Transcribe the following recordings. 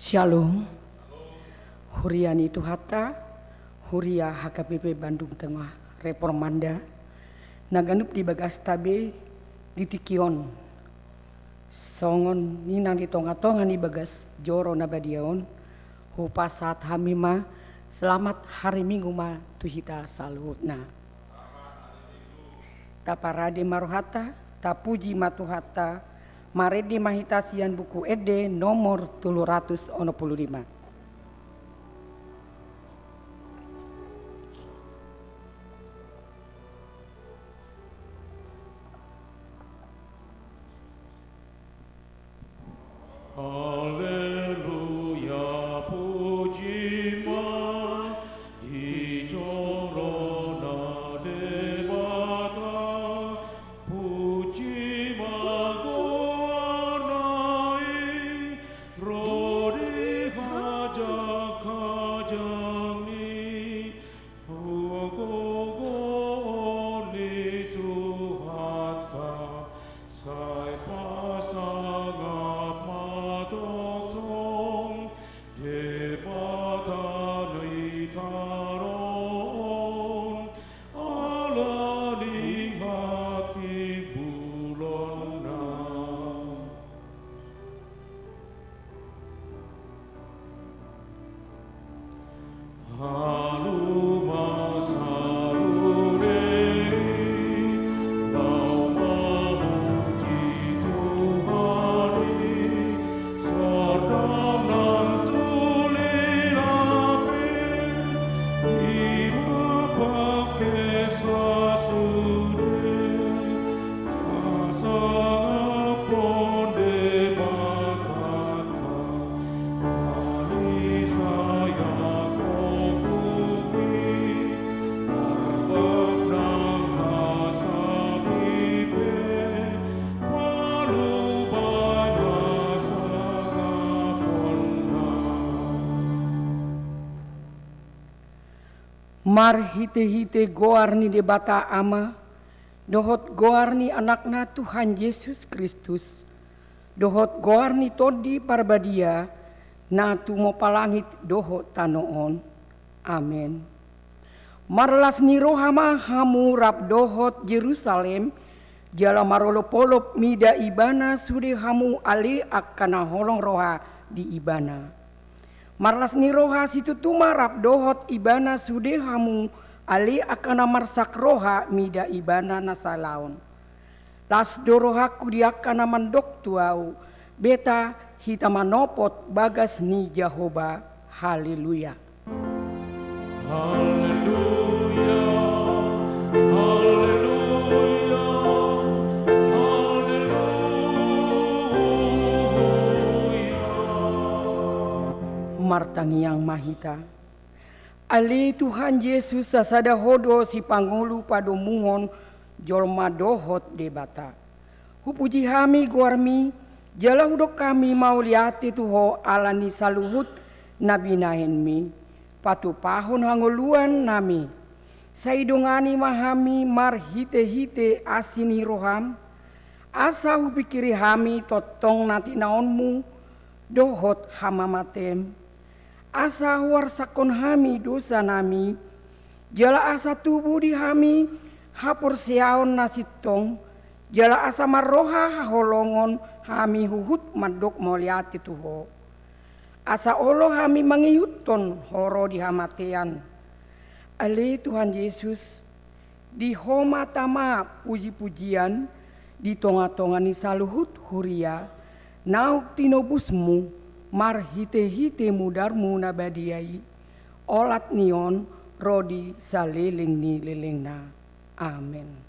Shalom, Huriani Tuhata, Huria HKBP Bandung Tengah, Reformanda, Naganup di Bagas Tabe, di Tikion, Songon Ninang di Tonga-Tonga di Bagas Joro Nabadiaon, Hupasat Hamima, selamat hari Minggu ma Tuhita Salutna. Taparade Maruhata, Tapuji Matuhata, Maredi Mahitasian buku Ede nomor 365. Haleluya, puji di Corona Debata, puji magonai, rodi hajak-hajani, hugogoni Tuhata, sai pasangap matotong, debata taron, ala di hati bulona. Haluma saruneri, lau memuji Tuhani, sordam nan tuli api, ima pakai sasude, kasangapon debatata, tali saya kokumi, arbab nang hasabibe, palu banyak sangaponna. Mar hite-hite goarni debata ama, dohot goarni anakna Tuhan Yesus Kristus, dohot goarni todi parbadia, na tumo palangit dohot tanoon. Amin. Marlas ni rohama hamu rap dohot Yerusalem, jala marolo polop mida ibana sude hamu ali akana holong roha di ibana. Marlas ni roha situ tumarap dohot ibana sude hamu ali akana marsak roha mida ibana nasalaon. Las dorohaku diakana mandok tuau beta hita manopot bagas ni Jehovah. Haleluya. Haleluya, haleluya, haleluya. Martangiang mahita. Ali Tuhan Yesus sasada hodo si pangulu padomuhon jolma dohot debata. Hupuji hami guarmi jala hudok kami mau liati tuho alani saluhut nabi nahenmi. Patu pahon hangoluan nami. Saidongani mahami mar hite-hite asini roham. Asa hupikiri hami totong nati naonmu dohot hamamatem. Asa warsakon hami dosa nami, jala asa tubuh di hami, hapur siaon nasitong, jala asa marroha haholongon hami huhut madok moliati tuho. Asa olo hami mangiyuton horo di hamatean. Ali Tuhan Yesus, di homa tama puji-pujian, di tonga-tongani saluhut huria, nauk tinobusmu, mar hite-hite mudarmu nabadiai, olat nion rodi saliling ni lilingna. Amin.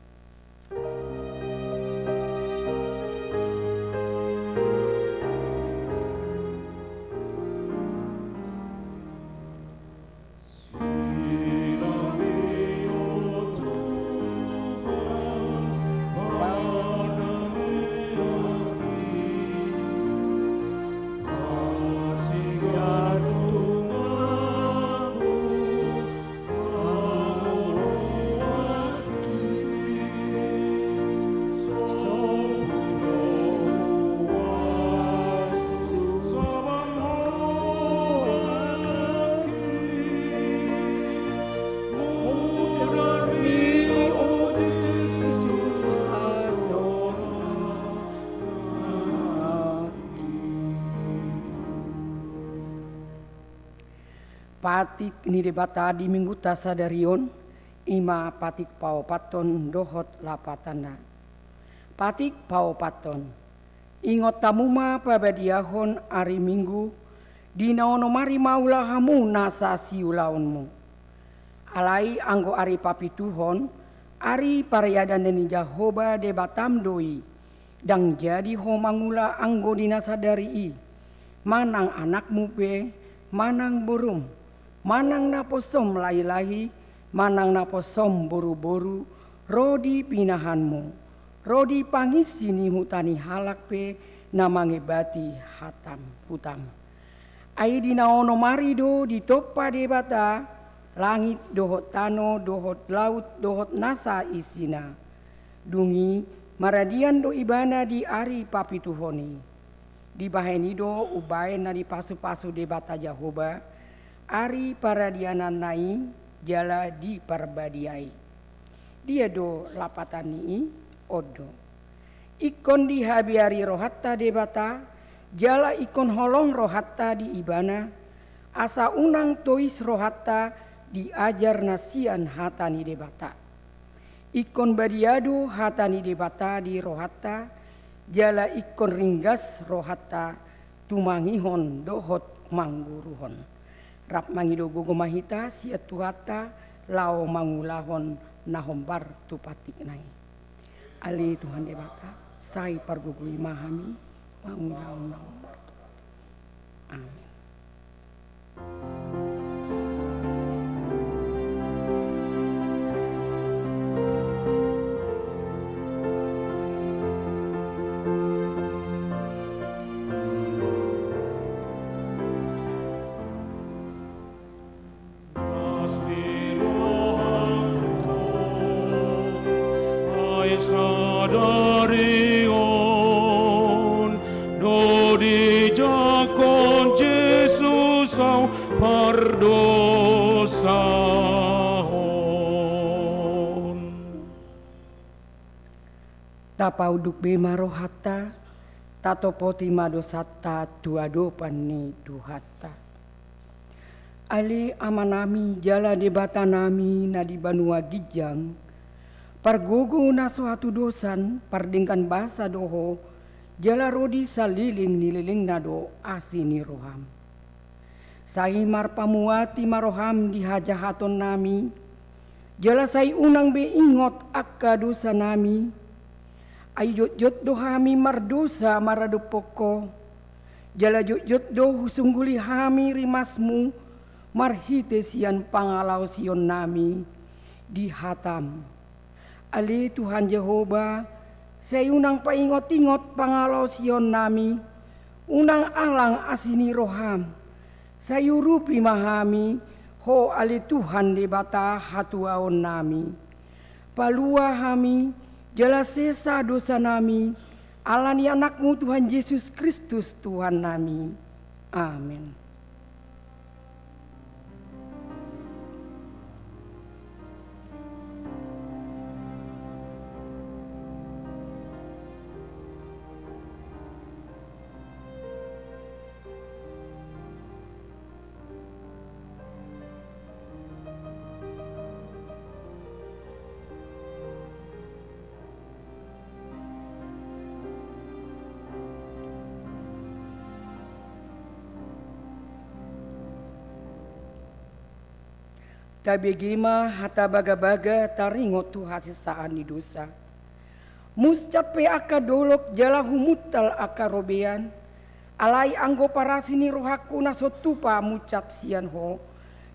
Atik ni debata di minggu tasadarion ima patik pau paton dohot lapatana. Patik pau paton. Ingot tamuma pabadiahon ari minggu dina ono mari maulahamu nasa siulaonmu. Alai anggo ari papituhon ari parayadan deni Jahoba debatam doi dang jadi ho mangula anggo dina sadari manang anakmu pe manang burung manang naposom lahi-lahi manang naposom boru-boru rodi pinahanmu rodi pangisi ni hutani halak pe namangebati hatam hutam ai dina ono marido di topa debata langit dohot tano dohot laut dohot nasa isina dungi maradian do ibana di ari papituhoni di baheni do ubaen na di pasu-pasu debata Jahoba ari paradianan nai jala di parbadiai dia do lapatani odo ikon di habiari rohatta debata jala ikon holong rohatta di ibana asa unang tois rohatta diajar nasian hatani debata ikon badiadu hatani debata di rohatta jala ikon ringgas rohatta tumangihon dohot mangguruhon rap mangido gogo mahita sia tuhata lao mangulahon nahombar tupatik nai ali Tuhan debata sai pargugui mahami mangulahon nahombar tupatik amin. Sadarion do dijakon Jesus au pardosahon Tapauduk bema rohata tatopoti madosata tuado pani duhata ali amanami jala debata nami nadi banua gijang pargogo na suatu dosan pardingkan basa doho jala rodi saliling nililing nado asini roham sahimar pamuati maroham di hajahaton nami jala sai unang be ingot akka dosa nami ay jot dohami mardosa marado poko jala jot do husungguli hami rimasmu marhite sian pangalau sion nami di hatam ali Tuhan Jehova sayunang paingot-ingot pangalau sion nami unang alang asini roham sayurupi mahami ho ali Tuhan debata hatuaon nami palua hami jala sesa dosa nami alani anakmu Tuhan Yesus Kristus Tuhan nami amin. Tabegima hata baga-baga taringot tu hasisaan di dosa. Muscape aka dolok jala humutal aka robean. Alai anggo parasini rohaku nasotupa mucat sian ho.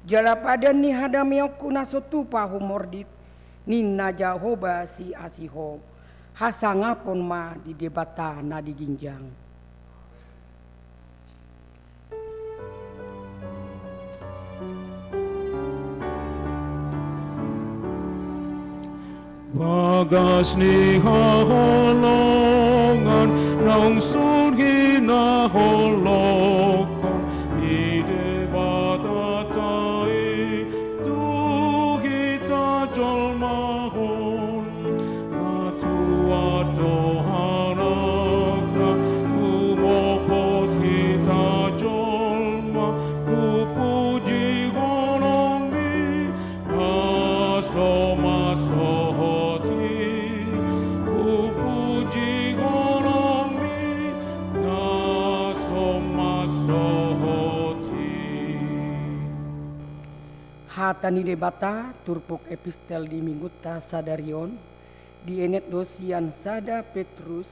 Jala padan ni hadamioku nasotupa humordit. Ninna Jahoba si asiho. Hasangapon ma di debata na di ginjang. Bagas ni haholongan nang sungi na holokan ide batatai tu kita jolmahon matua johanakna tu bopot kita jolma tu puji Hatani debata turpuk epistel di mingguta sadarion di enet dosian sada Petrus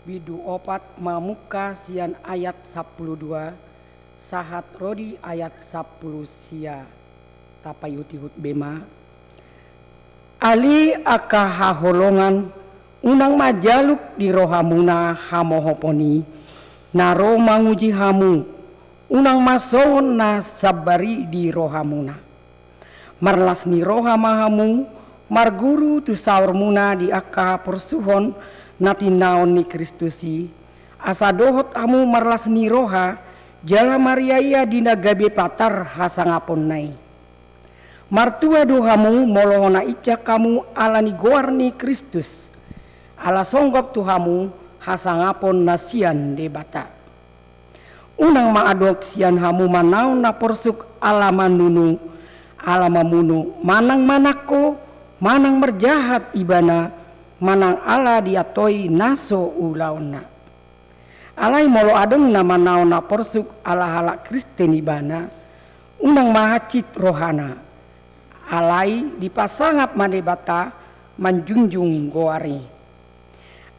bidu opat mamuka sian ayat 12 sahat rodi ayat 10 sia tapayutihut bema ali aka haholongan unang majaluk di rohamuna hamohoponi naro manguji hamu unang masongon na sabari di rohamuna marlas ni roha mahamu marguru tu saur muna di aka persuhon nati naon ni Kristusi asa dohot amu marlas ni roha jala mariaya dina gabe patar hasangapon nai martua dohamu molohona ica kamu ala ni goar ni Kristus ala songgop tuhamu hasangapon nasian debata unang maadok sian hamu manaon na porsuk ala manunu ala mamunu manang manako manang merjahat ibana manang ala diatoi naso ulaona alai molo adeng nama naona porsuk ala halak Kristen ibana unang mahacit rohana alai dipasangap madebata manjunjung goari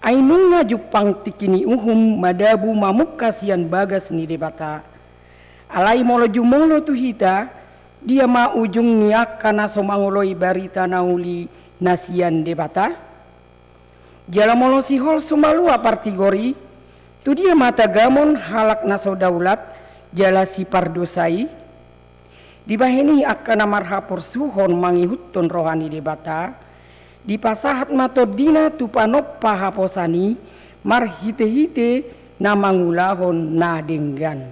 ainunga jupang tikini uhum madabu mamuka sian bagas ni debata alai molo jumolo tuhita dia ma ujung niak kana somangoloi barita nauli nasian debata jala molo sihol sumalua partigori tu dia mata gamon halak naso daulat jala si pardosai dibahini akana marha porsuhon mangihutton rohani debata dipasahat matodina tu panoppa haposani marhite-hite na mangulahon na denggan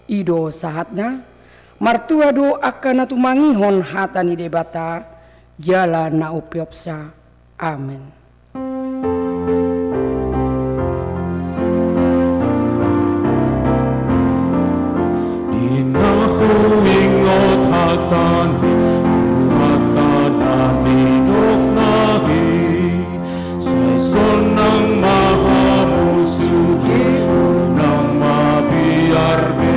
ido sahatna martua do akan atu mangihon hatani debata jala na upiopsa amin. Dinahuingot hatani hatanami doknahi sesonang mahamusugi unang mabiarbe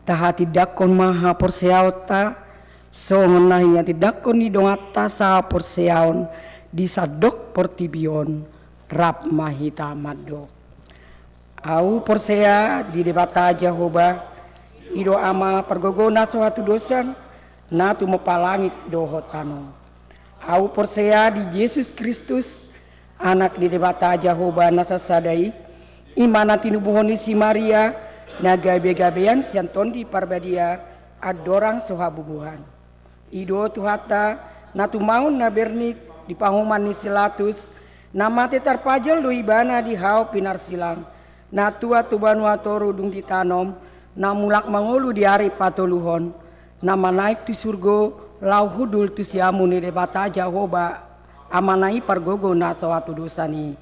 tahati dakon maha porseauta songon nahinya tidakon di dongata sa porseaon di sadok portibion rap mahita madok au porsea di debata Jehovah ido ama pergogona suatu dosan na tu mopalangit dohotano au porsea di Yesus Kristus anak di debata Jehovah nasasadai imana tinubuhoni si Maria na gabe-gabean sianton di parbadia adorang sohabubuhan ido tuhata na tumaun na bernit di panguman ni silatus na mate tarpajal do ibana di hau pinar silang na tua tubanua toru dung ditanom na mulak mangolu di hari patoluhon na manaik tu surgo lau hudul tu siamu ni debata Jehovah amanai pargogo na sawatu dosani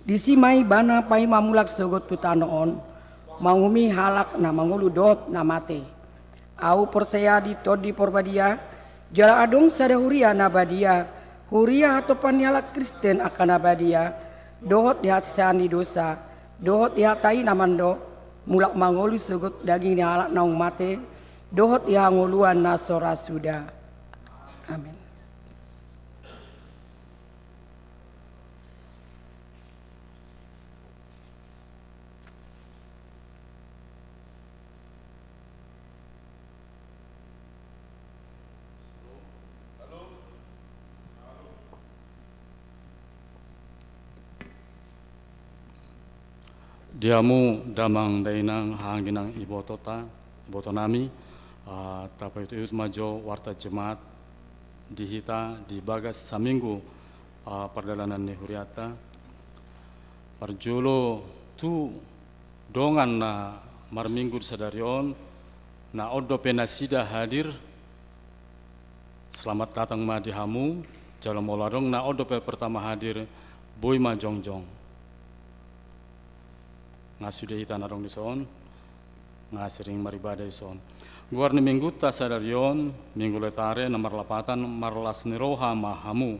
disimai bana pai mamulak sogot tu tanoon mangumi halak na mangulu dot na mate au porsea di todi porbadia jala adong sada huria na badia huria atau panialak Kristen akan abadia dohot dihasani dosa dohot dihatai namando mulak mangolu sugut daging ni halak naung mate dohot dihangoluan na sora suda amin. Diamu damang dainang hanginang iboto nami tapi itu majo warta jemaat dihita di bagas saminggu perdalanan ni huriata parjulo tu dongan na marminggu sadarion na odo penasida hadir selamat datang ma dihamu jalan moladong na odo pertama hadir boy ma jongjong nga sudah hita narong di son nga sering maribada di son Guarni mingguta sadarion, minggu letare nomor lapatan marlas niroha mahamu.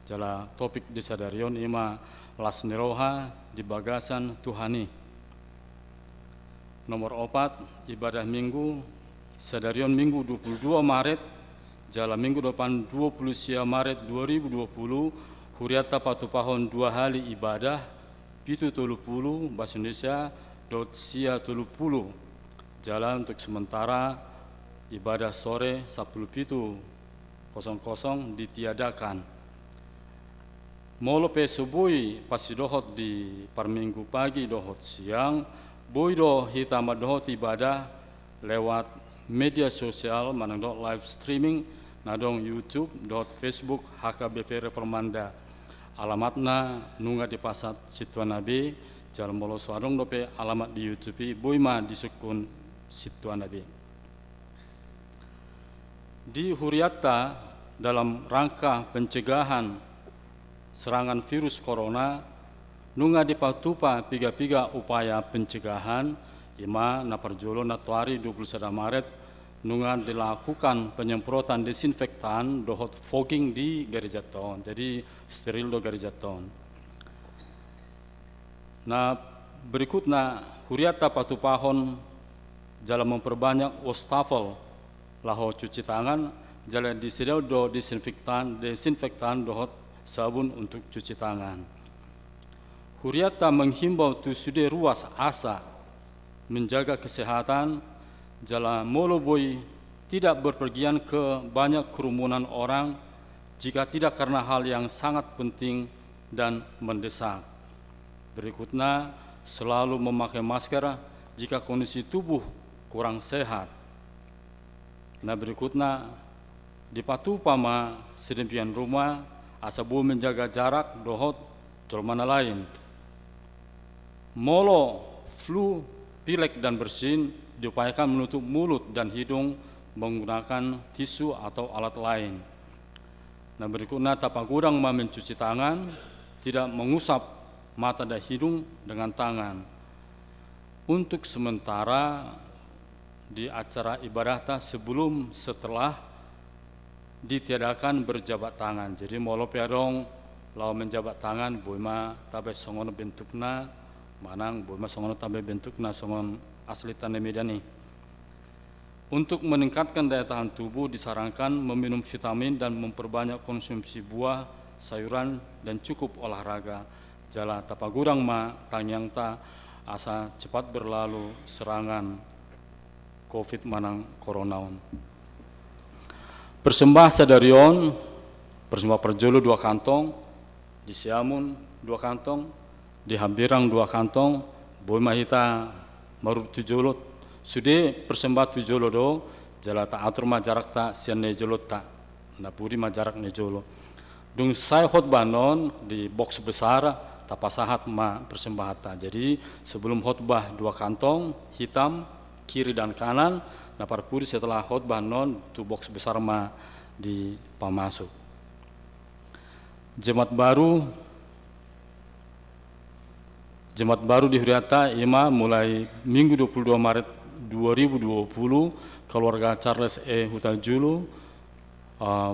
Jala topik di sadarion ima las niroha di bagasan Tuhani. Nomor 4, ibadah minggu sadarion minggu 22 Maret, jala minggu depan 20 Maret 2020, huriata patupahon 2 hari ibadah, pitu 30 bahasa Indonesia, sia 30. Jalan untuk sementara ibadah sore 17.00 ditiadakan. Molo pe subui pasi dohot di parminggu pagi dohot siang, boido hitama dohot ibadah lewat media sosial manang dot live streaming nadong YouTube dot Facebook HKBP Reformanda. Alamatna nunga di pasat Situan Nabi, jalan molo suarong dope alamat di YouTube boima disukun Situan Nabi. Di huriata dalam rangka pencegahan serangan virus corona, nunga di patupa piga-piga upaya pencegahan, ima na perjolo na tuari 21 Maret, nunga dilakukan penyemprotan desinfektan dohot fogging di gereja town, jadi steril do gereja town. Nah berikutnya huriata patupahon jalan memperbanyak wastafel laho cuci tangan, jalan disediau do desinfektan dohot sabun untuk cuci tangan. Huriata menghimbau tu sudah ruas asa menjaga kesehatan, jala molo boy tidak berpergian ke banyak kerumunan orang jika tidak karena hal yang sangat penting dan mendesak. Berikutnya, selalu memakai masker jika kondisi tubuh kurang sehat. Nah berikutnya, di patupama sedemikian rumah asabu menjaga jarak dohot colmana lain. Molo, flu, pilek dan bersin diupayakan menutup mulut dan hidung menggunakan tisu atau alat lain. Nah berikutnya tapagudang mencuci tangan, tidak mengusap mata dan hidung dengan tangan. Untuk sementara di acara ibadah sebelum setelah ditiadakan berjabat tangan. Jadi molo piadong lau menjabat tangan boima tabe songono bentukna manang boima songono tabe bentukna songon asli tane medani. Untuk meningkatkan daya tahan tubuh disarankan meminum vitamin dan memperbanyak konsumsi buah, sayuran dan cukup olahraga. Jala tapagurang ma tangyang ta asa cepat berlalu serangan COVID manang koronaon. Persembah sadarion, persembah perjolo 2 kantong, di Siamun 2 kantong, di Hambirang 2 kantong, boima hita marut tujolo, sude persembah tujolo do, jala ta atur ma jarak ta sian nejolo ta, napuri ma jarak nejolo. Dung saya khotbah non di box besar, tapasahat ma persembah ta. Jadi sebelum khotbah 2 kantong, hitam, kiri dan kanan, nah parpuri setelah khotbah non tu box besar ma di pamasuk. Jemaat baru di Huriata ima mulai minggu 22 Maret 2020 keluarga Charles E. Hutajulu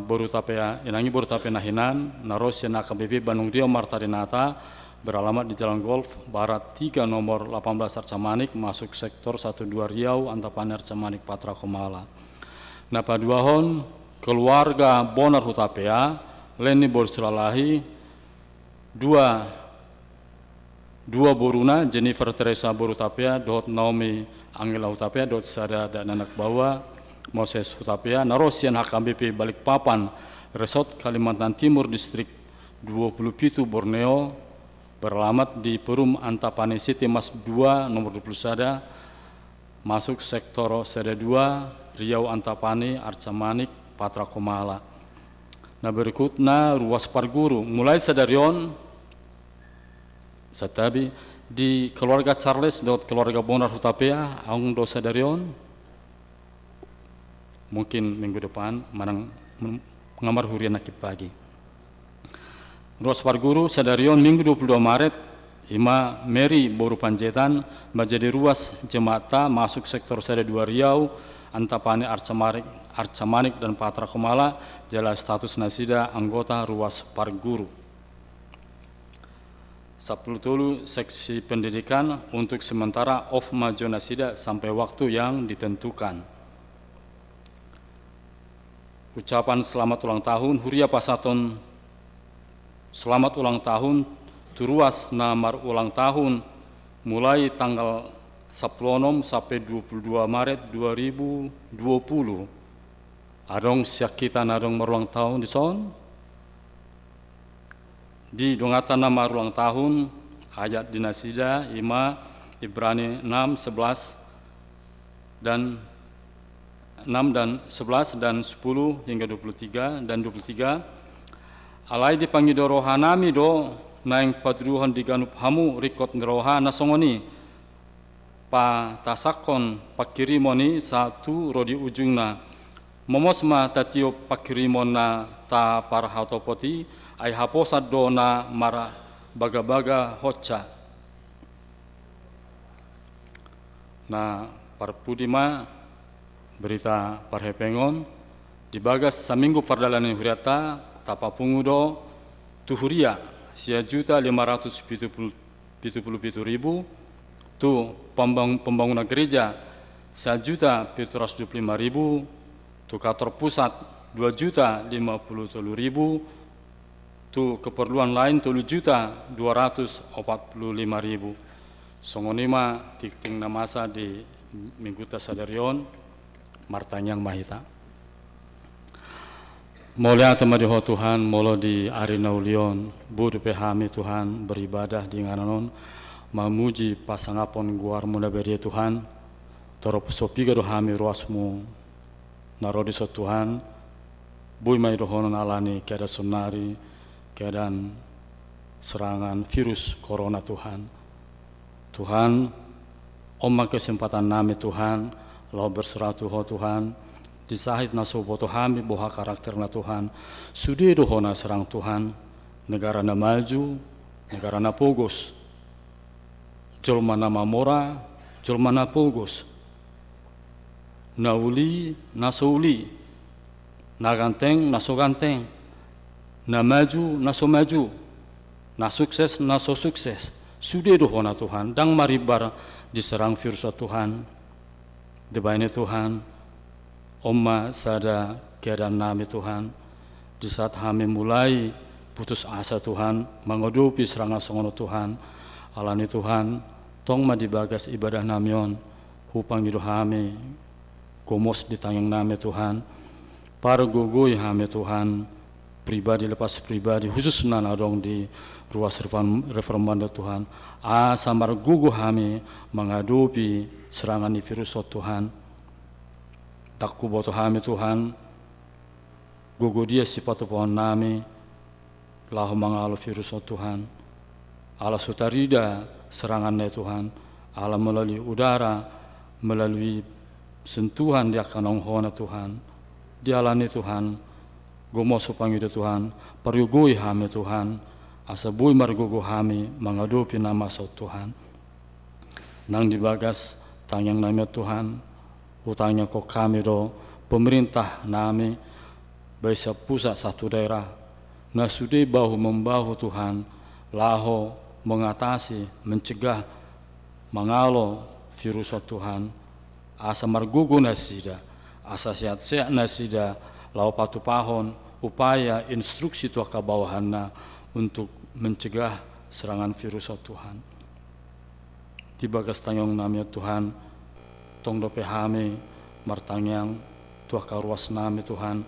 baru tapea inangi baru tapea nahinan naros na KBP Bandung Rio Martarinata beralamat di Jalan Golf Barat 3 nomor 18 Arcamanik masuk sektor 12 Riau Antapani Arcamanik Patra Komala. Napa duahon keluarga Bonar Hutapea Leni Borsilalahi dua boruna Jennifer Teresa Borutapea dot Naomi Angela Hutapea dot Sada dan anak bawa Moses Hutapea narosian HKBP Balikpapan Resort Kalimantan Timur Distrik 27 Borneo beralamat di Perum Antapani City Mas 2 nomor 20 Sada masuk sektor Sada 2 Riau Antapani Arcamanik Patra Komala. Nah berikutnya ruas Parguru mulai sadarion satabi di keluarga Charles dot keluarga Bonar Hutapea aung do sadarion mungkin minggu depan manang mengamar hurian nakip pagi. Ruas Parguru sadarion minggu 22 Maret ima Mary Boru Panjaitan menjadi ruas jemaata masuk sektor Sada 2 Riau Antapani Arcamanik dan Patra Komala jelas status nasida anggota ruas Parguru. 10 seksi pendidikan untuk sementara off maju nasida sampai waktu yang ditentukan. Ucapan selamat ulang tahun Huria Pasaton. Selamat ulang tahun turuas namar ulang tahun mulai tanggal 10 sampai 22 Maret 2020. Adong syakitan adong merulang tahun di son. Di dongatan nama ulang tahun ayat dinasida Ima Ibrani 6, 11 dan 6 dan 11 dan 10 hingga 23 dan 23. Alai dipanggil rohanami do naing padruhan diganup hamu rikot ngeroha nasongoni pa tasakon pakirimoni satu rodi ujungna momosma tatio pakirimona ta parhatopoti ai haposa dona mara baga-baga hoca na parpudima berita parhepengon di bagas saminggu pardalanan huriata tapapungudo tuhuria 1.577.000 tu pembangunan gereja 1.725.000, tu kantor pusat 2.053.000, tu keperluan lain 7.245.000. Songonima tikting namasa di mingguta sadarion martanyang mahita. Mulia temadiho Tuhan, molo di arinaulion, budu pehami Tuhan beribadah di ngananon, memuji pasangapon guar muna beri Tuhan, torop sopiga dohami ruasmu, narodi so Tuhan, bui mai dohonon alani keada sunari, keadaan serangan virus corona Tuhan. Tuhan, omma kesempatan nami Tuhan, lau berserah Tuhan Tuhan, disahit naso boto hami boha karakter na Tuhan, sudi dohona serang Tuhan, negara na maju, negara na pogos, jolma na mamora, jolma na pogos, na uli, naso uli, na ganteng, naso ganteng, na maju, naso maju, na sukses, naso sukses, sudi dohona Tuhan, dang maribar diserang virus Tuhan, debaini Tuhan, Omma sada keadaan nami Tuhan, di saat kami mulai putus asa Tuhan, menghadapi serangan songono Tuhan, alani Tuhan, tong ma dibagas ibadah namion, hupang hidup kami, gomos di tangan nami Tuhan, para gugui kami Tuhan, pribadi lepas pribadi, khusus nanadong di ruas reformanda Tuhan, samar gugu kami menghadapi serangan virus Tuhan, takku boto kami Tuhan, gugu dia sifat pohon nami, lahu mangalo virus Tuhan, ala sutarida serangannya Tuhan, ala melalui udara, melalui sentuhan dia kanong hona Tuhan, dialani Tuhan, gomo supangida Tuhan, parugui kami Tuhan, asa bui margugu kami menghadapi nama so Tuhan, nang dibagas tangyang nama Tuhan, hutangnya kok kami do pemerintah nami baisa pusat satu daerah na sudi bahu membahu Tuhan laho mengatasi mencegah mangalo virus Tuhan asa margugu nasida asa sehat-sehat nasida lau patu pahon upaya instruksi tua kabawahanna untuk mencegah serangan virus Tuhan tibagas tanyong namanya Tuhan tong dope hami martangyang tuah karuas nami Tuhan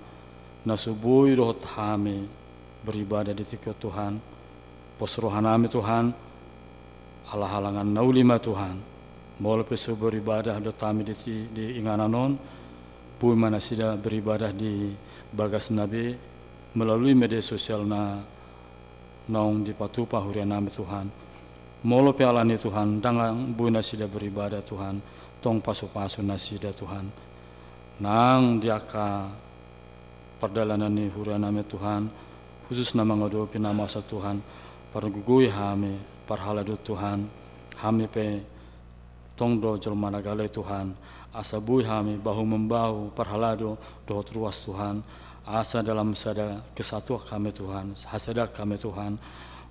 nasubui rohot hami beribadah di tikot Tuhan posrohan nami Tuhan ala halangan naulima Tuhan mole pesu beribadah do tami di ingananon pui mana sida beribadah di bagas nabi melalui media sosial na naung di patupa huria nami Tuhan mole pe alani Tuhan dangang bui nasida beribadah Tuhan tong pasu-pasu nasida Tuhan nang diaka perdalanan ni huria nami Tuhan khusus nama ngadopi nama sa Tuhan pargugui hami parhaladu Tuhan hami pe tong do jelma nagale Tuhan, asa bui hami bahu-membahu perhalado dohot ruas Tuhan, asa dalam sada kesatuan kami Tuhan, hasada kami Tuhan,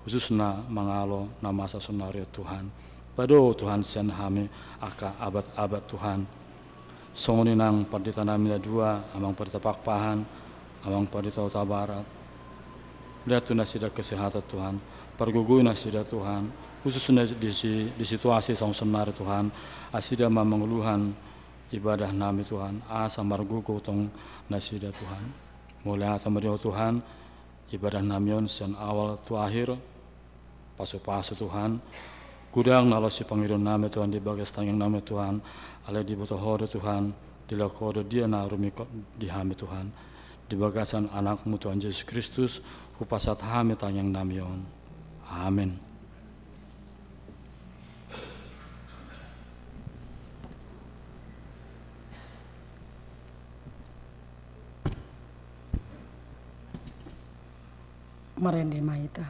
khususna mangalo nama asa sonario Tuhan. Pado Tuhan sen hami aka abad-abad Tuhan. Songoni nang pardita nami dua, amang pardita pakpahan, amang pardita utara barat. Lihat tu nasida kesehatan Tuhan, pergugui nasida Tuhan, khususnya di situasi sang senar Tuhan, asida mengeluhan ibadah nami Tuhan, asa margugu tong nasida Tuhan. Mulai hata meriho Tuhan, ibadah namion sen awal tu akhir, pasu-pasu Tuhan, gudang nalo si pangiron nami Tuhan di bagas tangyang nami Tuhan, ale di buto hode Tuhan, di lakodo dia na rumikot di hami Tuhan, di bagasan anakmu Tuhan Yesus Kristus, hupasat hami tangyang namion. Amin. Marende maita.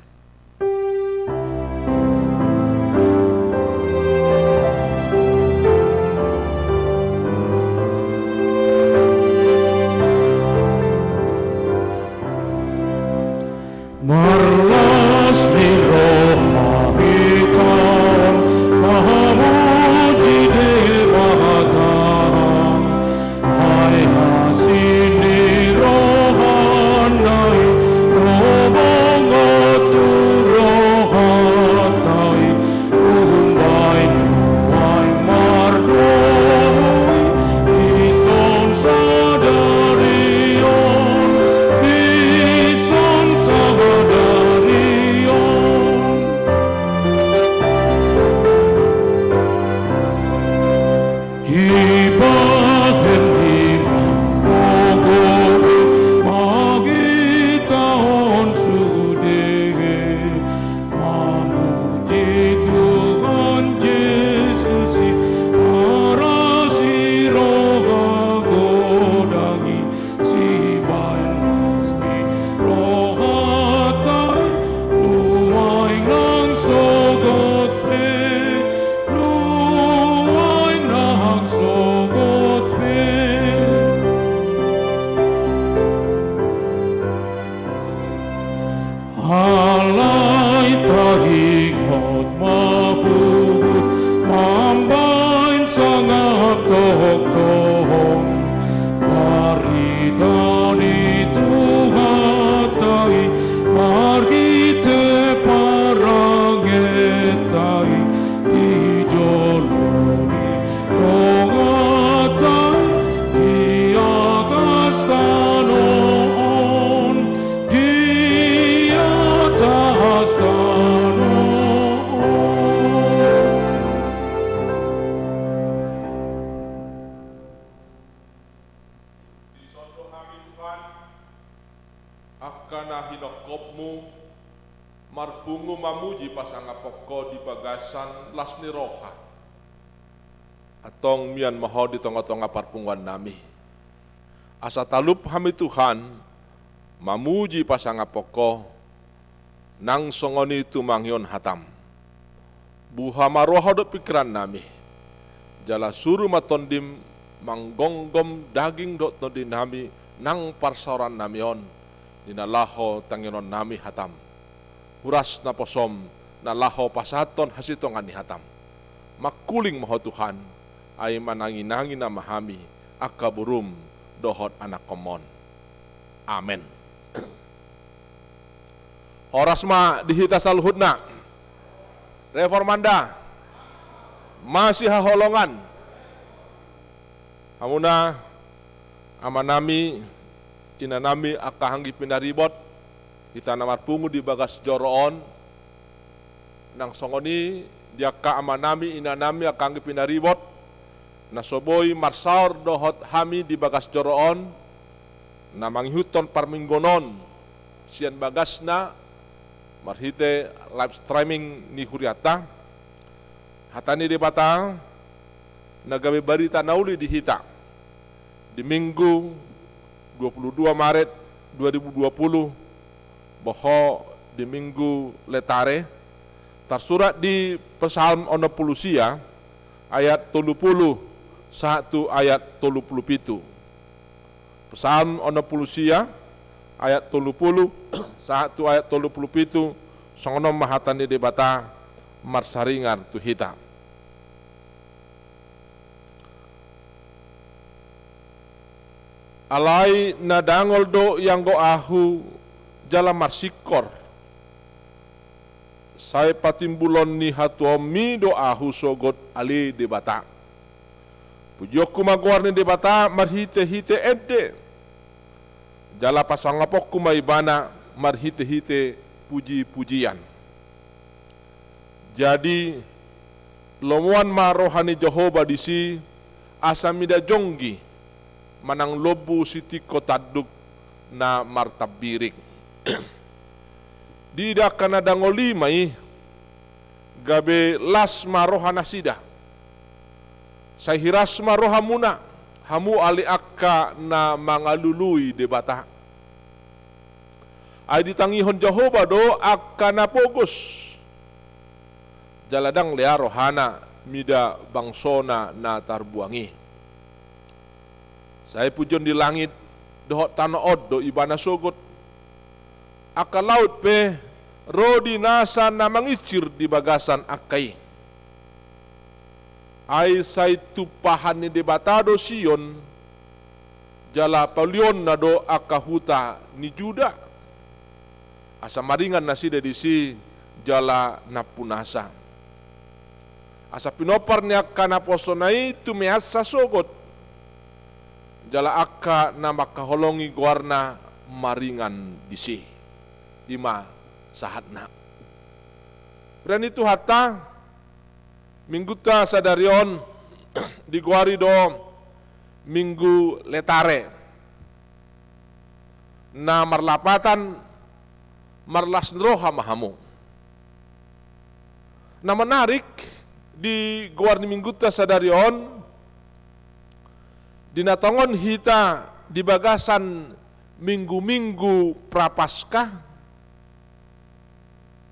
Marlas miroha hitam, mahamuji devatam, hai hasini rohanai, robongotu rohatai, umbai nuai mardoi, ison sadarion, ison sadarion. Jibahen imamogore, magitaon sudege, mamuji Tuhan Yesusi, arasi rohagodagi, sibaen lasmi rohatai, nuai nang sogot pe, nuai nang sogot pe. Alay tahingot mapugut, mambain sangat tohong, maritani Tuhatai, margite parangetai, dijoloni rongatai, di atas tanoon, di atas tanoon. Disondo kami Tuhan, akana hinokopmu, marbungu mamuji pasangapoko di bagasan lasni roha, atong mian maho di tonga-tonga parpungan nami. Asa talup kami Tuhan, mamuji pasangapoko, nang songoni tumangyon hatam. Buha maroha do pikiran nami, jala suru matondim manggonggom daging dot no dinami nang parsaoran namion dinalaho tanginon nami hatam. Uras na posom na laho pasaton hasitongan ni hatam. Makuling maho Tuhan ay manangin-nangin na mahami akaburum dohot anak komon. Amen. Oras ma dihita saluhutna reformanda masih haholongan amuna amanami inanami akahanggi pinaribot kita namar pungu di bagas joroon nang songoni diaka amanami inanami akahanggi pinaribot nasoboy marsaur dohot hami di bagas joroon na manghuton parminggonon sian bagasna marhite live streaming ni Huriata hatani di bata nagabe barita nauli di hita di Minggu 22 Maret 2020 boho di Minggu letare tersurat di Psalm 60 ayat 30 satu ayat 37. Psalm 60 ayat 30 satu ayat 37 songono mahatani debata marsaringar tu hita. Alai nadangol do yang go ahu jala marsikor. Saya patimbulon ni hatuomi do ahu sogot ali debata. Pujoku magwar ni debata marhite-hite ede. Jala pasangapok kumaibana marhite-hite puji-pujian. Jadi lomuan marohani Jehovah disi asamida jonggi manang lobu siti kotaduk na martabirik. Dida kana dangoli mai gabe las marohana sida. Sahiras marohamuna hamu ali akka na mangalului debata. Ay ditangihon Jehovah do akka na pogos. Jaladang lea rohana mida bangsona na tarbuangi. Saya pujon di langit dohot tanah od do ibana sogot. Aka laut pe rodi nasa na mangicir di bagasan akai. Ai sai tupahan ni debatado Sion jala palion na do akahuta ni Juda. Asa maringan nasida di si jala napunasa. Asa pinopar ni akka naposonai tumeasa sogot. Jala akka na makaholongi guarna maringan disi. Lima sahatna. Dan itu hatta mingguta sadarion di guari do minggu letare. Na marlapatan marlas nroha mahamu. Na menarik di guarni mingguta sadarion dinatongon hita di bagasan minggu-minggu prapaskah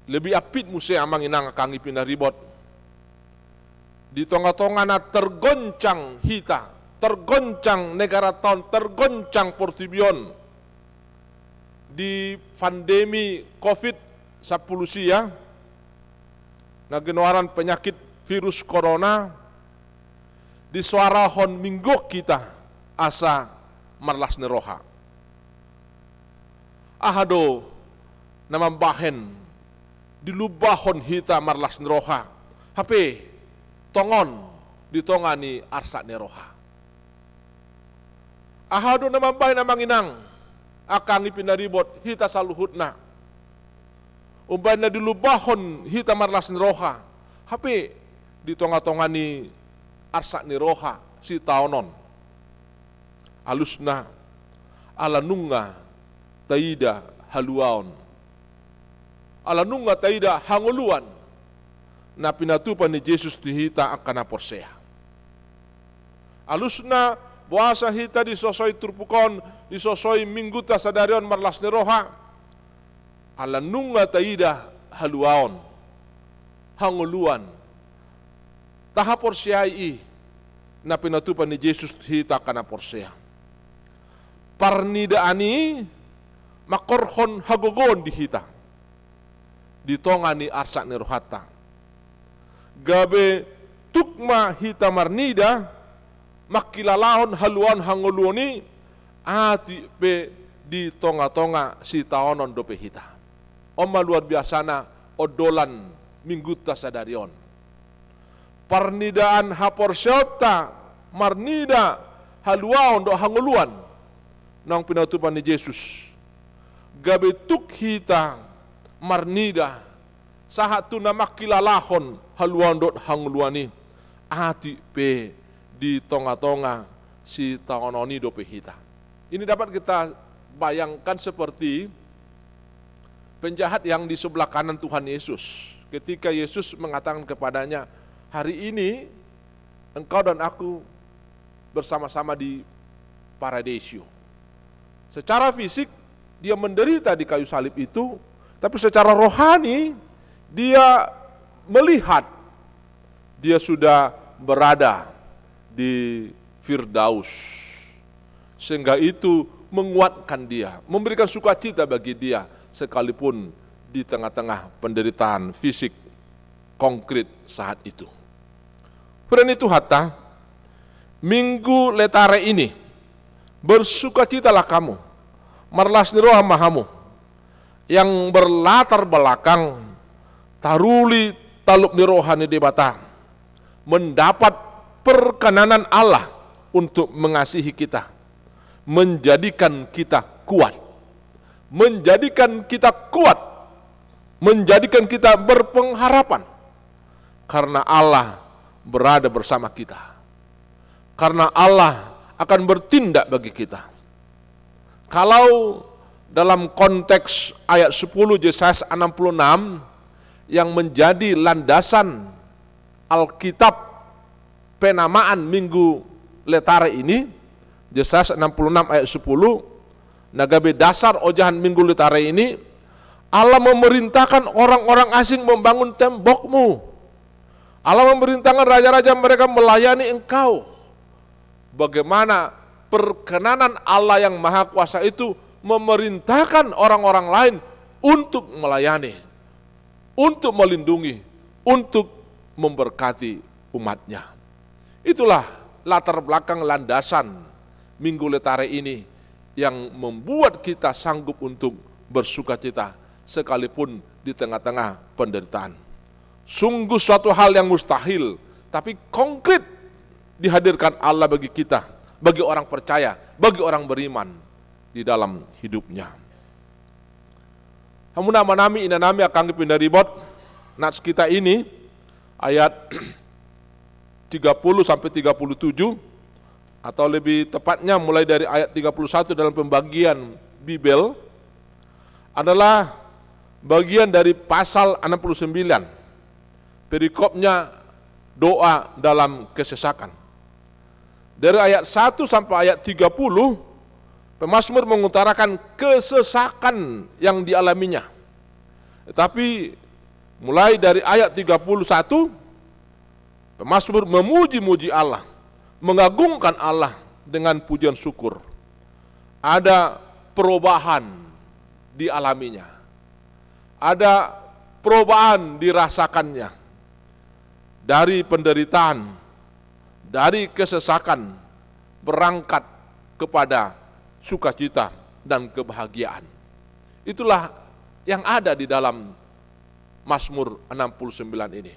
lebih apit muse amang inang kangi pinaribot di tonga-tonga na tergoncang hita, tergoncang negara tahun, tergoncang Portibion di pandemi COVID-10 ya na genuaran penyakit virus corona di suarahon minggu kita asa marlas neroha. Ahado namambahen dilubahon hita marlas neroha. Hape tongon ditongani arsa neroha. Ahado namambahen namanginang akangi pinaribot hita saluhutna. Umbay na dilubahon hita marlas neroha. Hape ditonga-tongani arsa neroha si taonon. Alusna alanunga taida haluaon. Alanunga taida hanguluan na pinatupan ni Jesus ti hita akan naporsea. Alusna buasa hita disosoy turpukon, disosoy mingguta sadarion marlas neroha. Alanunga taida haluaon. Hanguluan. Tahaporseai na pinatupan ni Jesus ti hita akan naporsea. Parnidaani makorhon hagogon di hita ditongani arsa nerohata gabe tukma hita marnida makilalahon haluan hangoluoni ati pe di tonga-tonga si taonon dope hita. Oma luar biasana odolan mingguta sadarion parnidaan haporsyota marnida haluaon do hangoluan nang pinatupan ni Jesus. Gabe tuk hita marnida sahatu na makilalahon haluan dot hangluani ati pe di tonga-tonga si taononi dope hita. Ini dapat kita bayangkan seperti penjahat yang di sebelah kanan Tuhan Yesus. Ketika Yesus mengatakan kepadanya, hari ini engkau dan aku bersama-sama di Paradisio. Secara fisik dia menderita di kayu salib itu, tapi secara rohani dia melihat dia sudah berada di Firdaus. Sehingga itu menguatkan dia, memberikan sukacita bagi dia sekalipun di tengah-tengah penderitaan fisik konkret saat itu. Friend itu hatta, Minggu Letare ini bersukacitalah kamu, marlas ni roh mahamu, yang berlatar belakang taruli talup ni rohani debata, mendapat perkenanan Allah untuk mengasihi kita, menjadikan kita kuat, menjadikan kita berpengharapan, karena Allah berada bersama kita, karena Allah akan bertindak bagi kita. Kalau dalam konteks ayat 10 Yesaya 66 yang menjadi landasan Alkitab penamaan Minggu Letare ini, Yesaya 66 ayat 10, nagabe dasar ojahan Minggu Letare ini, Allah memerintahkan orang-orang asing membangun tembokmu. Allah memerintahkan raja-raja mereka melayani engkau. Bagaimana perkenanan Allah yang Maha Kuasa itu memerintahkan orang-orang lain untuk melayani, untuk melindungi, untuk memberkati umatnya. Itulah latar belakang landasan Minggu Letare ini yang membuat kita sanggup untuk bersukacita sekalipun di tengah-tengah penderitaan. Sungguh suatu hal yang mustahil, tapi konkret dihadirkan Allah bagi kita, bagi orang percaya, bagi orang beriman di dalam hidupnya. Hamun nama nami ina nami akan pindaribot nats kita ini ayat 30 sampai 37, atau lebih tepatnya mulai dari ayat 31 dalam pembagian Bibel, adalah bagian dari pasal 69. Perikopnya doa dalam kesesakan. Dari ayat 1 sampai ayat 30, pemazmur mengutarakan kesesakan yang dialaminya. Tetapi mulai dari ayat 31, pemazmur memuji-muji Allah, mengagungkan Allah dengan pujian syukur. Ada perubahan dialaminya, ada perubahan dirasakannya, dari penderitaan, dari kesesakan, berangkat kepada sukacita dan kebahagiaan. Itulah yang ada di dalam Mazmur 69 ini.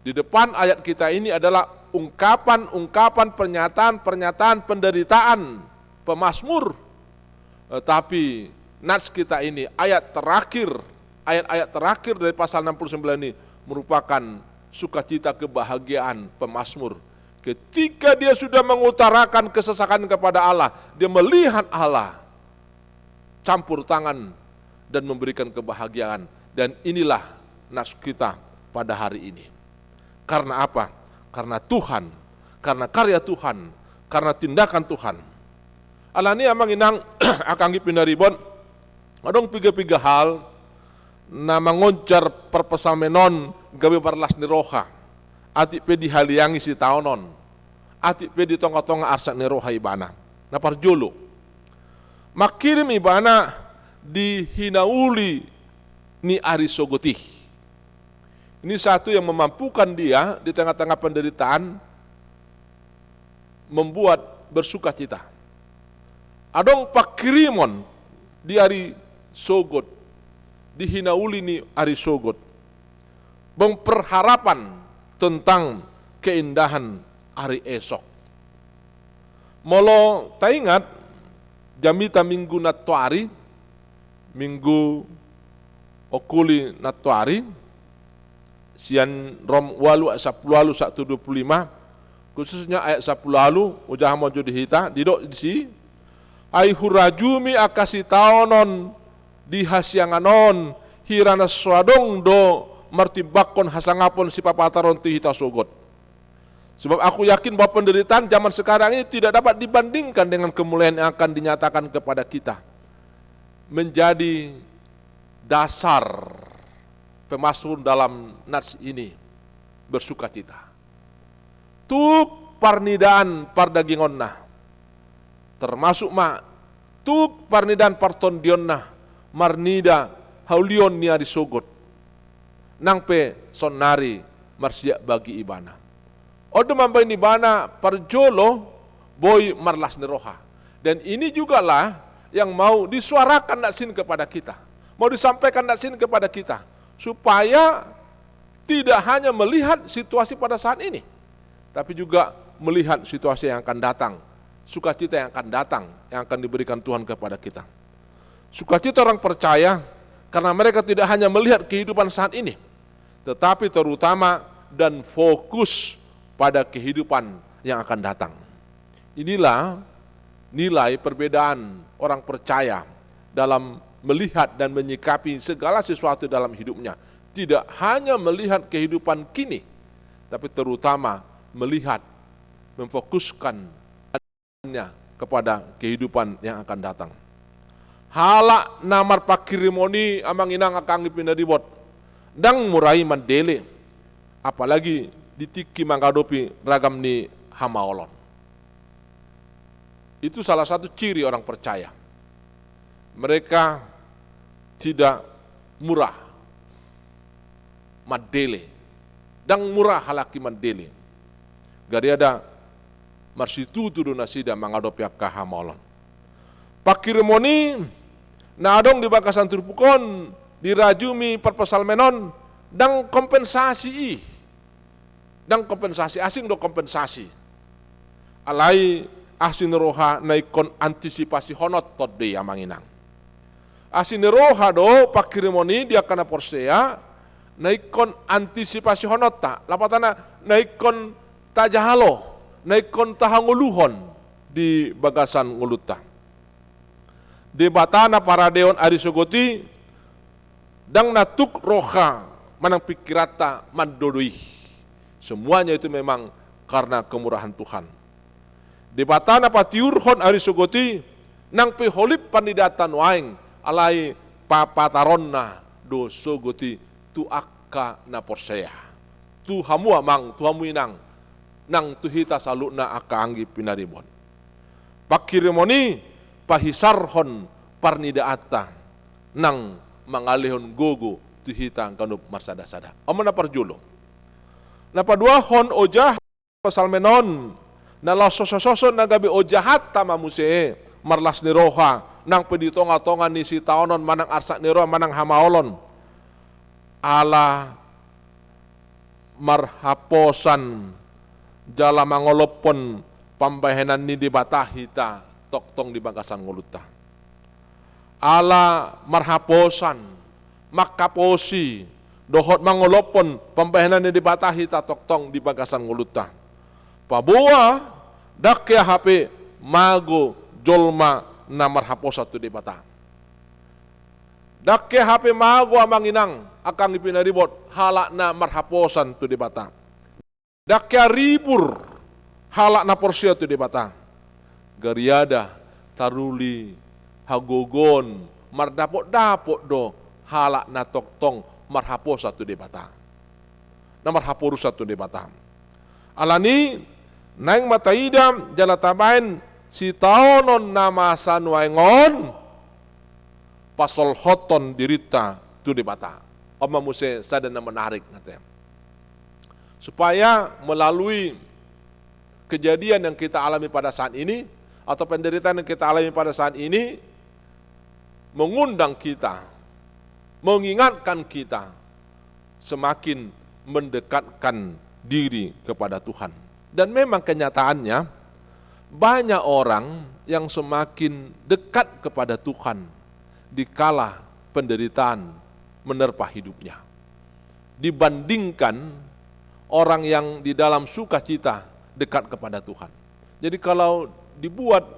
Di depan ayat kita ini adalah ungkapan-ungkapan, pernyataan-pernyataan penderitaan pemazmur. Tetapi nats kita ini, ayat-ayat terakhir dari pasal 69 ini merupakan sukacita kebahagiaan pemazmur. Ketika dia sudah mengutarakan kesesakan kepada Allah, dia melihat Allah campur tangan dan memberikan kebahagiaan. Dan inilah nats kita pada hari ini. Karena apa? Karena Tuhan, karena karya Tuhan, karena tindakan Tuhan. Alani amang inang akan pindaribon, adong piga-piga hal na mangoncar perpesamenon gawe barlas ni roha, ati pe dihaliangi si taonon, ati pe di tonga-tonga arsak ni roha ibana, na parjolo. Makirim ibana di hinauli ni arisogoti. Ini satu yang memampukan dia di tengah-tengah penderitaan membuat bersukacita. Adong pakirimon di hari sogot, di hinauli ni hari sogot, memperharapan tentang keindahan hari esok. Molo taingat jamita minggu natuari, minggu okuli natuari, sian rom walu ayat 10 lalu 125, khususnya ayat 10 lalu ujah mojo dihita didok di si ai hurajumi akasi taonon dihasyanganon hirana swadong do martibakon hasangapon si papataron tihita sogot. Sebab aku yakin bahwa penderitaan zaman sekarang ini tidak dapat dibandingkan dengan kemuliaan yang akan dinyatakan kepada kita. Menjadi dasar pemazmur dalam nats ini bersukacita. tuk parnidaan pardagingonna, termasuk tuk parnidaan partondionna, marnida haulion nia disogot, nang pe sonari marsia bagi ibana. Ode mambai nibana parjolo boy marlas neroha. Dan ini juga lah yang mau disuarakan naksin kepada kita, mau disampaikan naksin kepada kita, supaya tidak hanya melihat situasi pada saat ini, tapi juga melihat situasi yang akan datang, sukacita yang akan datang, yang akan diberikan Tuhan kepada kita. Sukacita orang percaya, karena mereka tidak hanya melihat kehidupan saat ini, tetapi terutama dan fokus pada kehidupan yang akan datang. Inilah nilai perbedaan orang percaya dalam melihat dan menyikapi segala sesuatu dalam hidupnya. Tidak hanya melihat kehidupan kini, tapi terutama melihat, memfokuskan kepada kehidupan yang akan datang. Hala namar pakirimoni amang inang akang ipinda dibot, dang murai mandele, apalagi ditiki manggadopi ragam ni hamaolon. Itu salah satu ciri orang percaya. Mereka tidak murah, madele, dang murah halaki madele. Gari ada marsitu tudu nasida mangadopi akahamolon. Pakirimoni na adong di bakasan turpukon dirajumi perpasal menon dang kompensasi asing do kompensasi. Alai asin roha naikon antisipasi honot todde amanginang. Asin roha do pakirimoni dia kana porsea naikon antisipasi honot ta. Lapatana naikon tajahalo, naikon tahanguluhon di bagasan nguluta. Di batana para deon arisogoti dang natuk roha manang pikirata mandodoi. Semuanya itu memang karena kemurahan Tuhan. Di batana patiurhon arisogoti nang piholip panidatan waing alai papataronna do sogoti tu akka na porsea. Tu hamu amang, tu hamu inang nang tuhita saluna akka anggi pinaribon. Pakirimoni pahisarhon parnidaata nang mangalihon gogo tuhita kanup marsada-sada. Amana parjulo. Napadua hon ojah pasal menon na lasosososo na gabi ojahat tama muse marlas ni roha nang peditonga-tonga ni si taonon manang arsak ni roha manang hamaolon ala marhaposan jala mangolopon pambahenan ni di batahita toktong di bangkasan nguluta ala marhaposan makaposi dohot mangolopon pambahenan ni di batahita toktong di bangkasan nguluta pabuah dakya HP mago jolma na marhaposa tu di bata. Dakya HP mago amanginang akang ipinaribot halak na marhaposan tu di bata. Dakya ribur halak na porsia tu di bata. Gariada taruli hagogon mardapot-dapot do halak na toktong marhaposa tu di bata. Na marhaporusa tu di bata. Alani naing mataidam jalatabain si taonon nama sanuaingon pasol hoton dirita tu di bata. Oma muse sadana menarik katanya. Supaya melalui kejadian yang kita alami pada saat ini atau penderitaan yang kita alami pada saat ini mengundang kita, mengingatkan kita semakin mendekatkan diri kepada Tuhan. Dan memang kenyataannya banyak orang yang semakin dekat kepada Tuhan dikala penderitaan menerpa hidupnya dibandingkan orang yang di dalam sukacita dekat kepada Tuhan. Jadi kalau dibuat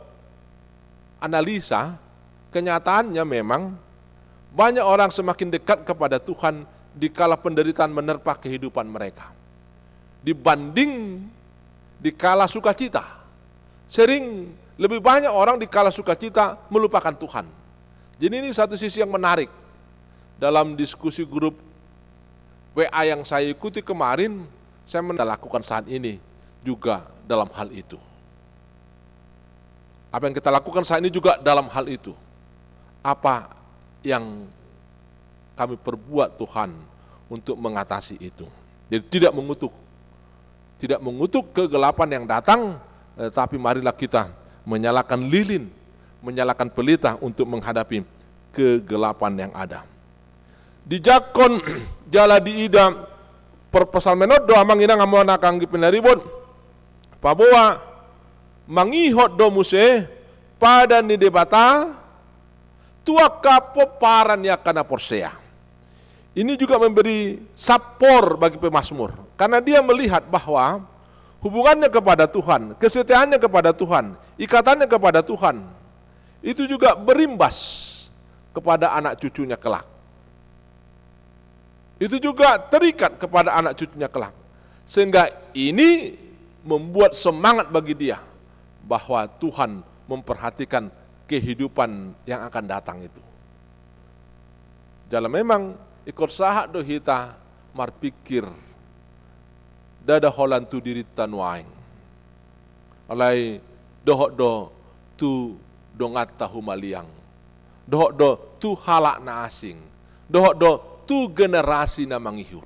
analisa, kenyataannya memang banyak orang semakin dekat kepada Tuhan dikala penderitaan menerpa kehidupan mereka dibanding dikala sukacita. Sering lebih banyak orang dikala sukacita melupakan Tuhan. Jadi ini satu sisi yang menarik. Dalam diskusi grup WA yang saya ikuti kemarin, saya melakukan saat ini. juga dalam hal itu. Apa yang kita lakukan saat ini juga dalam hal itu. Apa yang kami perbuat Tuhan untuk mengatasi itu. Jadi tidak mengutuk kegelapan yang datang, tapi marilah kita menyalakan lilin, menyalakan pelita untuk menghadapi kegelapan yang ada. Di Jakon jala di ida perpasal menot doa manginang amon akang gipinaribot paboa mangihot do muse pada ni debata tua kapo paran ya kana porsea. Ini juga memberi sapor bagi pemazmur karena dia melihat bahwa hubungannya kepada Tuhan, kesetiaannya kepada Tuhan, ikatannya kepada Tuhan itu juga berimbas kepada anak cucunya kelak. Itu juga terikat kepada anak cucunya kelak. Sehingga ini membuat semangat bagi dia bahwa Tuhan memperhatikan kehidupan yang akan datang itu. Jalan memang ikut sahat do hita marpikir dada holan tu diri tanuaing. Alai dohok do tu dongat tahu maliang. Dohok do tu halak na asing. Dohok do tu generasi na mangihut.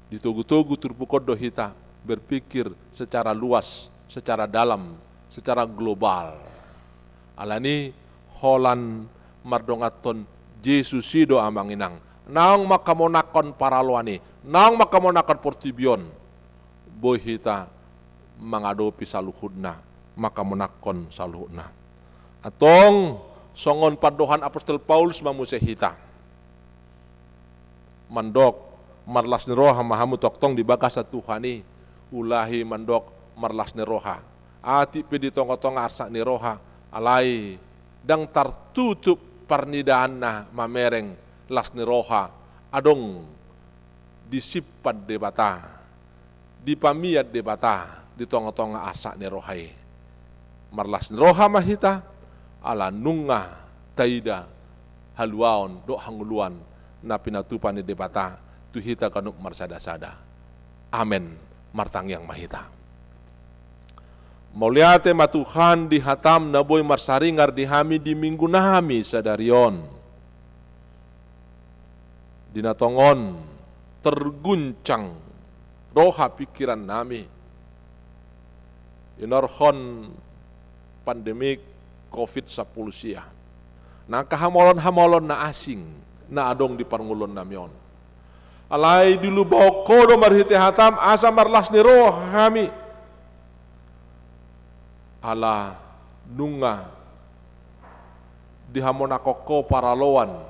Ditugu-tugu turpukod do hita berpikir secara luas, secara dalam, secara global. Alani holan mardongaton Yesus sido amanginang. Naong makamonakon paraloani, naong makamonakon portibion. Boy hita mangadopi saluhudna, makamonakon saluhudna. Atong songon padohan Apostol Paulus mamuse hita. Mandok marlas ni roha mahamu toktong di bagasa Tuhani ulahi mandok marlas ni roha ati pedi tong-tong arsa ni roha alai dang tartutup parnidaan na mamereng las ni roha adong disipad debata dipamiat debata di tong-tong arsa ni rohai marlas ni roha mahita ala nunga taida haluaon do hanguluan na pinatupan ni debata tuhita kanuk marsada-sada. Amen. Martang yang mahita. Mauliate matuhan di hatam na boy marsaringar di hami di minggu nami sadarion. Dinatongon terguncang roha pikiran nami. Inorhon pandemik COVID-10 sia. Na kahamolon-hamolon na asing na adong di parngulon namion. Alai di lubao kodo marhite hatam asa marlas ni roh kami. Ala nunga di hamonakoko paraloan.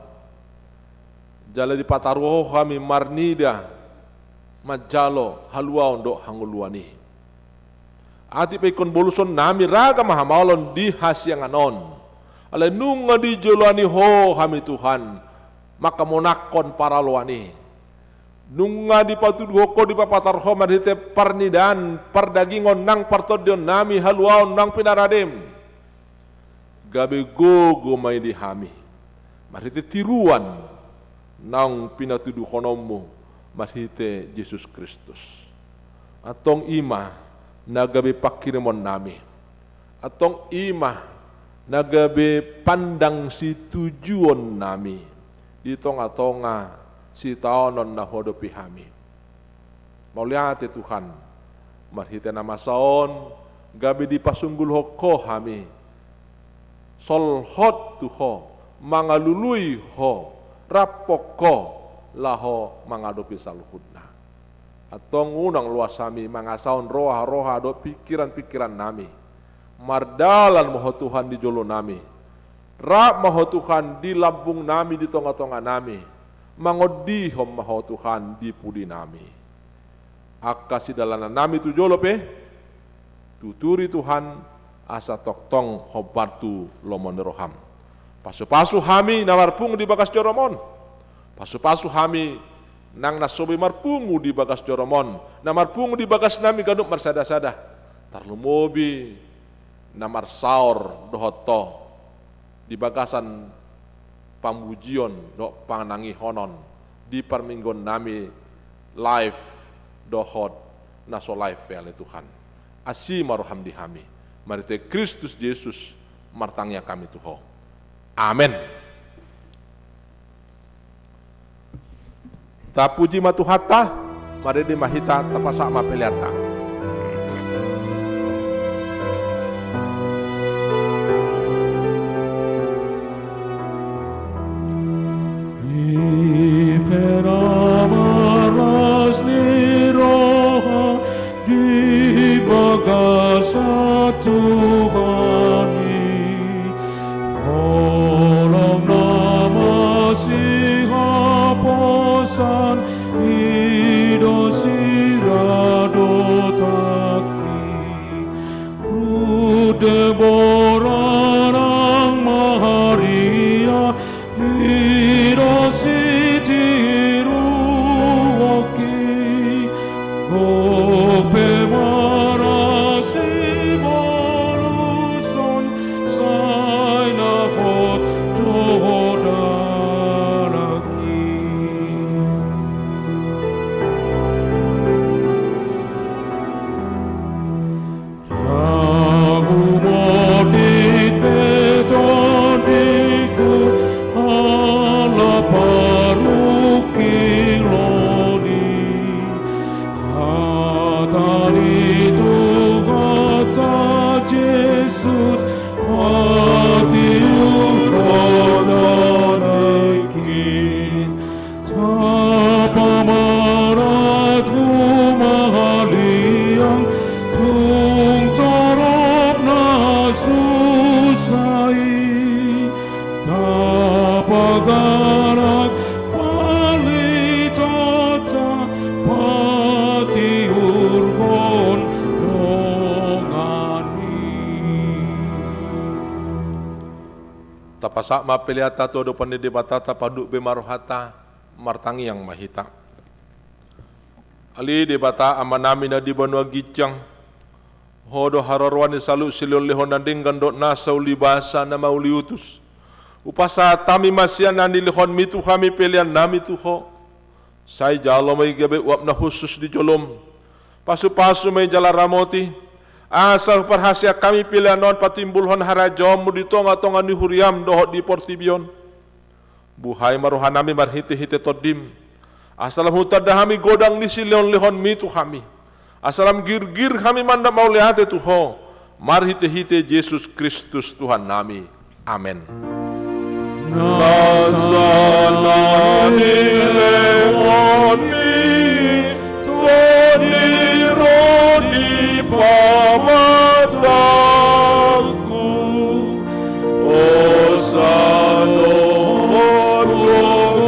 Jala di pataruho kami marnida majalo haluaon do hanguluani. Ati peikon boluson nami raga mahamalon di hasyanganon. Alai nunga di jolani ho kami Tuhan. Maka monakon paraloani nunga di patudhoko di papatarho marhite parnidan pardagingon nang partodion nami haluaon nang pinaradem gabe gogo may di hami marhite tiruan nang pinatuduhonommu marhite Yesus Kristus atong ima nagabe pakirimon nami atong ima nagabe pandang si tujuan nami di tonga-tonga si taonon na hodopi hami. Mauliate Tuhan, marhite nama saon, gabi di pasunggul hoko hami, solhot tuho, mangalului ho, rapoko laho mangadopi saluhudna. Atong unang luas hami, mangasaon roha-roha do pikiran-pikiran nami, mardalan moho Tuhan di jolo nami, Ra maho Tuhan di lambung nami di tonga-tonga nami. Mangodihom maho Tuhan di pudi nami. Akasi dalana nami tu jolope. Tuturi Tuhan asa toktong hobartu lomon roham. Pasu-pasu hami nawarpung di bagas joromon. Pasu-pasu hami nang nasobi marpungu di bagas joromon. Namarpungu di bagas nami ganuk marsada-sada. Tarlumobi namar saur dohoto. Di bagasan pamujion do panangi honon di perminggon nami live dohot naso life ya Tuhan. Asi maroham dihami. Mari te Kristus Yesus martangnya kami Tuhan. Amin. Ta puji matuhata, mari di mahita tapasa mapeliata. Peramaras ni roha di bagasa Tuhani, Olam nama sihaposan ido siradotaki, Rude boranang maharia ido sitiruoki, Gope marasi boruson saina hot jodaraki. Jamu modit betoniku ala parukiloni, hatani Tuhata Yesus mati urodanikin, tapa maratku mahaliang tung torop na susai, tapagarak palitota pati urgon jongani. Tapasa mapeliata todo pandede batata paduk bemarohata martangi yang mahita. Ali debata amanami na di banua gicang, hodo harorwani salu silon lehon nanding gandot nasa ulibasa na mauliutus. Upasa tami masya nandi lehon mitu kami pelian nami tuho. Sai jalo may gabe uap na khusus di jolom. Pasu-pasu may jala ramoti. Asal perhasia kami pilihan non patimbulhon harajom di tonga-tonga ni huriam dohot di portibion. Buhay maruhan nami marhite-hite todim. Asalam hutadahami godang ni silon lehon mitu kami. Asalam gir-gir kami manda mau lehate tuho. Marhite-hite Yesus Kristus Tuhan nami. Amin. Nasalani lehoni toni rodi pamataku osano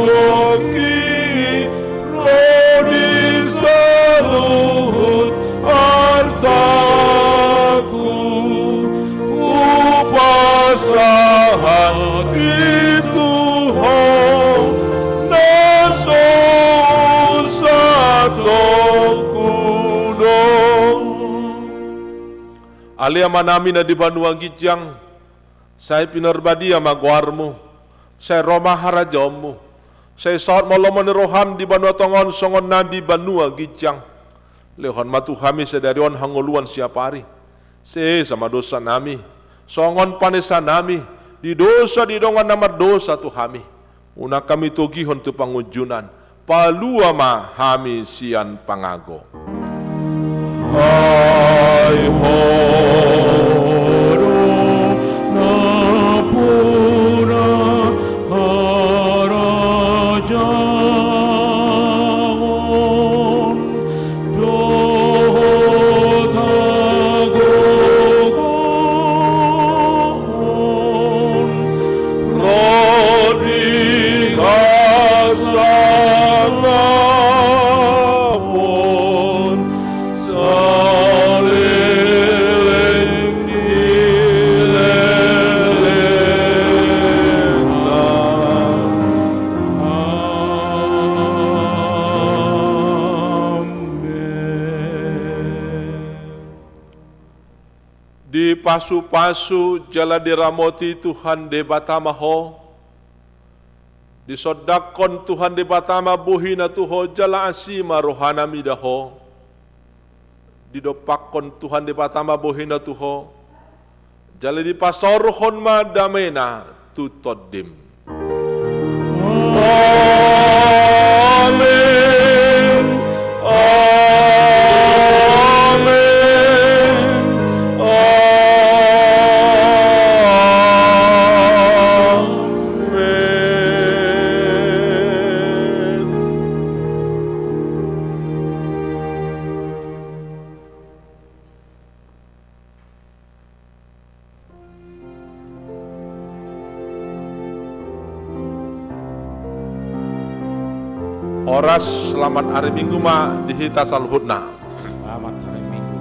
loki rodi saluhut artaku upasahan alia manami na di banua gijang, saya pinarbadia magwarmu, saya roma harajommu, saya saat malomon roham di banua tongon songon na di banua gijang, lehon matu kami sedarion hangoluan siapari, saya sama dosa nami, songon panesa nami, di dosa di dongan namar dosa tu kami, una kami togihon tu pangujunan, palua ma kami sian pangago. Ay horo na pura harajaon jotagogon rodi kasangapon di pasu-pasu jala diramoti Tuhan de batamaho, di sodakon Tuhan de batama buhina tuho jala asima rohanami daho, didopakon Tuhan di patama bohina Tuho, jali di pasorhon ma damena tutodim. Amin. Amin. Oras selamat hari Minggu ma dihita salhutna. Selamat hari Minggu.